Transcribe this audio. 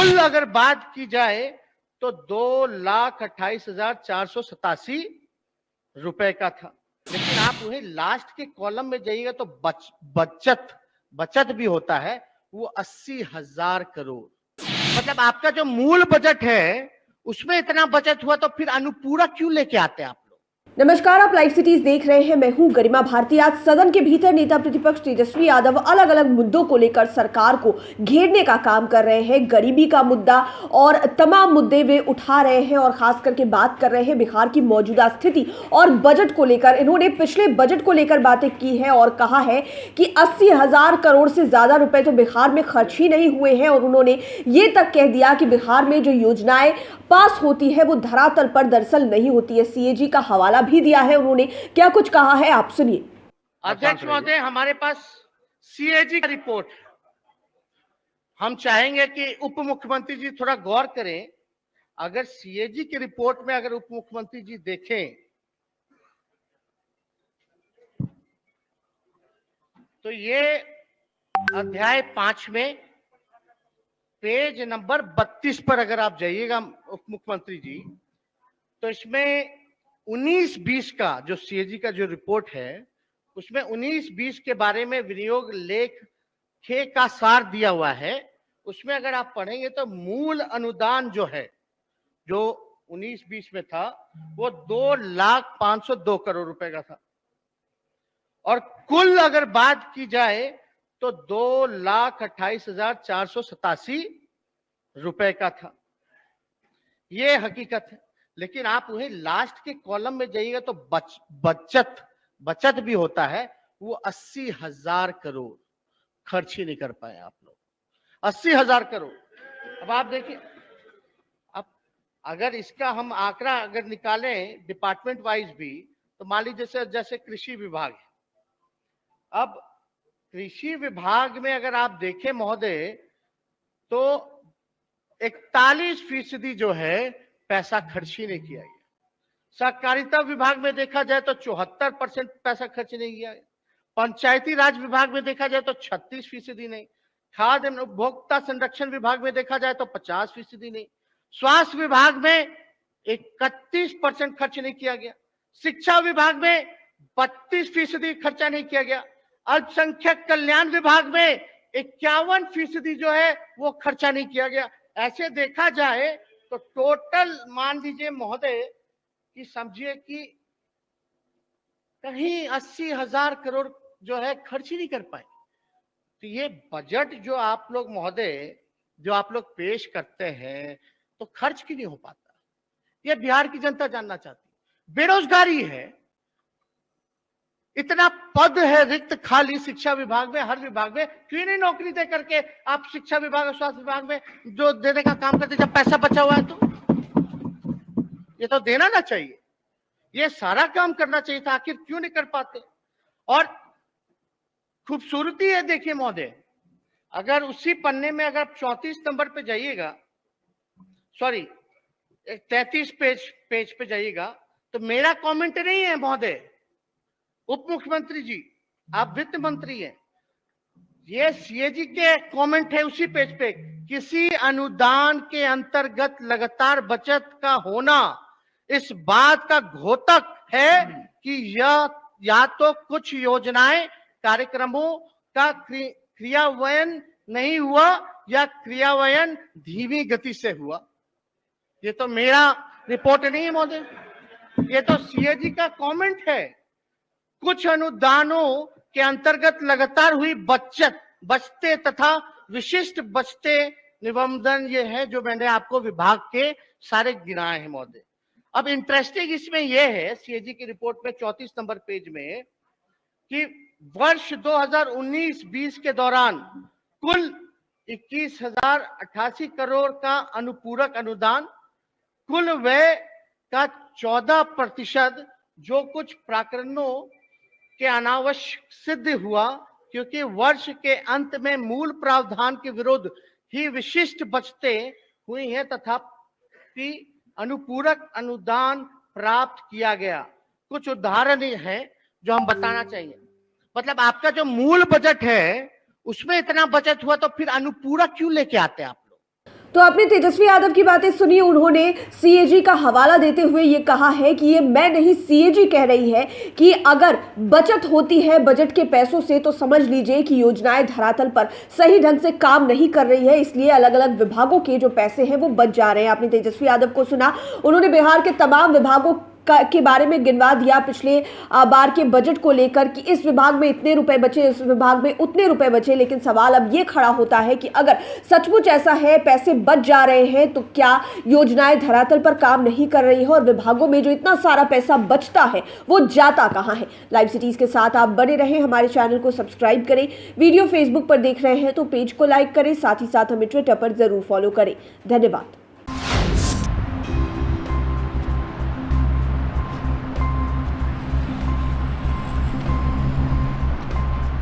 कुल अगर बात की जाए तो 2,28,487 रुपए का था, लेकिन आप वही लास्ट के कॉलम में जाइएगा तो बचत भी होता है वो 80,000 करोड़। मतलब आपका जो मूल बजट है उसमें इतना बचत हुआ तो फिर अनुपूरक क्यों लेके आते हैं आप लोग? नमस्कार, आप लाइव सिटीज देख रहे हैं। मैं हूं गरिमा भारती। आज सदन के भीतर नेता प्रतिपक्ष तेजस्वी यादव अलग अलग मुद्दों को लेकर सरकार को घेरने का काम कर रहे हैं। गरीबी का मुद्दा और तमाम मुद्दे वे उठा रहे हैं और खास करके बात कर रहे हैं बिहार की मौजूदा स्थिति और बजट को लेकर। इन्होंने पिछले बजट को लेकर बातें की है और कहा है कि 80,000 करोड़ से ज्यादा रुपए तो बिहार में खर्च ही नहीं हुए हैं। और उन्होंने ये तक कह दिया कि बिहार में जो योजनाएं पास होती है वो धरातल पर दरअसल नहीं होती है। सीएजी का हवाला भी दिया है उन्होंने। क्या कुछ कहा है, आप सुनिए। अध्यक्ष महोदय, हमारे पास सीएजी का रिपोर्ट है। हम चाहेंगे कि उप मुख्यमंत्री जी थोड़ा गौर करें। अगर सीएजी की रिपोर्ट में अगर उप मुख्यमंत्री जी देखें तो ये अध्याय 5 में पेज नंबर 32 पर अगर आप जाइएगा उप मुख्यमंत्री जी, तो इसमें 19-20 का जो सीएजी का जो रिपोर्ट है उसमें 19-20 के बारे में विनियोग लेख 6 का सार दिया हुआ है। उसमें अगर आप पढ़ेंगे तो मूल अनुदान जो है जो 19-20 में था वो 2,05,02 करोड़ रुपए का था, और कुल अगर बात की जाए तो 2,28,487 रुपए का था। ये हकीकत है। लेकिन आप वही लास्ट के कॉलम में जाइएगा तो बचत भी होता है वो 80,000 करोड़। खर्च ही नहीं कर पाए आप लोग 80,000 करोड़। अब आप देखिए, अब अगर इसका हम आंकड़ा अगर निकालें डिपार्टमेंट वाइज भी, तो मान लीजिए जैसे कृषि विभाग है। अब कृषि विभाग में अगर आप देखें महोदय तो 41% जो है पैसा खर्च ही नहीं किया गया। सहकारिता विभाग में देखा जाए तो 74% पैसा खर्च नहीं किया गया। पंचायती राज विभाग में देखा जाए तो 36% नहीं। खाद्य एवं उपभोक्ता संरक्षण विभाग में देखा जाए तो 50% नहीं। स्वास्थ्य विभाग में 31% खर्च नहीं किया गया। शिक्षा विभाग में 32% खर्चा नहीं किया गया। अल्पसंख्यक कल्याण विभाग में 51% जो है वो खर्चा नहीं किया गया। ऐसे देखा जाए तो टोटल मान लीजिए महोदय कि समझिए कि कहीं 80,000 करोड़ जो है खर्च ही नहीं कर पाए। तो ये बजट जो आप लोग महोदय जो आप लोग पेश करते हैं तो खर्च क्यों नहीं हो पाता, ये बिहार की जनता जानना चाहती है। बेरोजगारी है, इतना पद है रिक्त खाली शिक्षा विभाग में, हर विभाग में, क्यों नहीं नौकरी दे करके आप शिक्षा विभाग और स्वास्थ्य विभाग में जो देने का काम करते, जब पैसा बचा हुआ है तो ये तो देना ना चाहिए, ये सारा काम करना चाहिए था। आखिर क्यों नहीं कर पाते? और खूबसूरती है, देखिए महोदय, अगर उसी पन्ने में अगर 34 नंबर पे जाइएगा, सॉरी 33 पेज पे जाइएगा, तो मेरा कमेंट नहीं है महोदय। उप मुख्यमंत्री जी, आप वित्त मंत्री हैं, ये सीएजी के कमेंट है उसी पेज पे। किसी अनुदान के अंतर्गत लगातार बचत का होना इस बात का द्योतक है कि यह या तो कुछ योजनाएं कार्यक्रमों का क्रियान्वयन नहीं हुआ या क्रियान्वयन धीमी गति से हुआ। ये तो मेरा रिपोर्ट नहीं है महोदय, ये तो सीएजी का कमेंट है। कुछ अनुदानों के अंतर्गत लगातार हुई बचते तथा विशिष्ट बचते निबंधन, ये है जो मैंने आपको विभाग के सारे गिनाए हैं महोदय। अब इंटरेस्टिंग इसमें यह है सीएजी की रिपोर्ट में 34 नंबर पेज में कि वर्ष 2019-20 के दौरान कुल 21,088 करोड़ का अनुपूरक अनुदान, कुल व्यय का 14%, जो कुछ प्रकरणों के अनावश्यक सिद्ध हुआ क्योंकि वर्ष के अंत में मूल प्रावधान के विरुद्ध ही विशिष्ट बचते हुई हैं, तथापि अनुपूरक अनुदान प्राप्त किया गया। कुछ उदाहरण हैं जो हम बताना चाहिए। मतलब आपका जो मूल बजट है उसमें इतना बचत हुआ तो फिर अनुपूरक क्यों लेके आते हैं आप लोग? तो आपने तेजस्वी यादव की बातें सुनी। उन्होंने सीएजी का हवाला देते हुए ये कहा है कि ये मैं नहीं, सीएजी कह रही है कि अगर बचत होती है बजट के पैसों से तो समझ लीजिए कि योजनाएं धरातल पर सही ढंग से काम नहीं कर रही है, इसलिए अलग अलग विभागों के जो पैसे हैं वो बच जा रहे हैं। आपने तेजस्वी यादव को सुना, उन्होंने बिहार के तमाम विभागों के बारे में गिनवा दिया पिछले बार के बजट को लेकर कि इस विभाग में इतने रुपए बचे, इस विभाग में उतने रुपए बचे। लेकिन सवाल अब ये खड़ा होता है कि अगर सचमुच ऐसा है, पैसे बच जा रहे हैं, तो क्या योजनाएं धरातल पर काम नहीं कर रही है और विभागों में जो इतना सारा पैसा बचता है वो जाता कहां है। लाइव सिटीज के साथ आप बने रहें, हमारे चैनल को सब्सक्राइब करें। वीडियो फेसबुक पर देख रहे हैं तो पेज को लाइक करें, साथ ही साथ हमें ट्विटर पर जरूर फॉलो करें। धन्यवाद।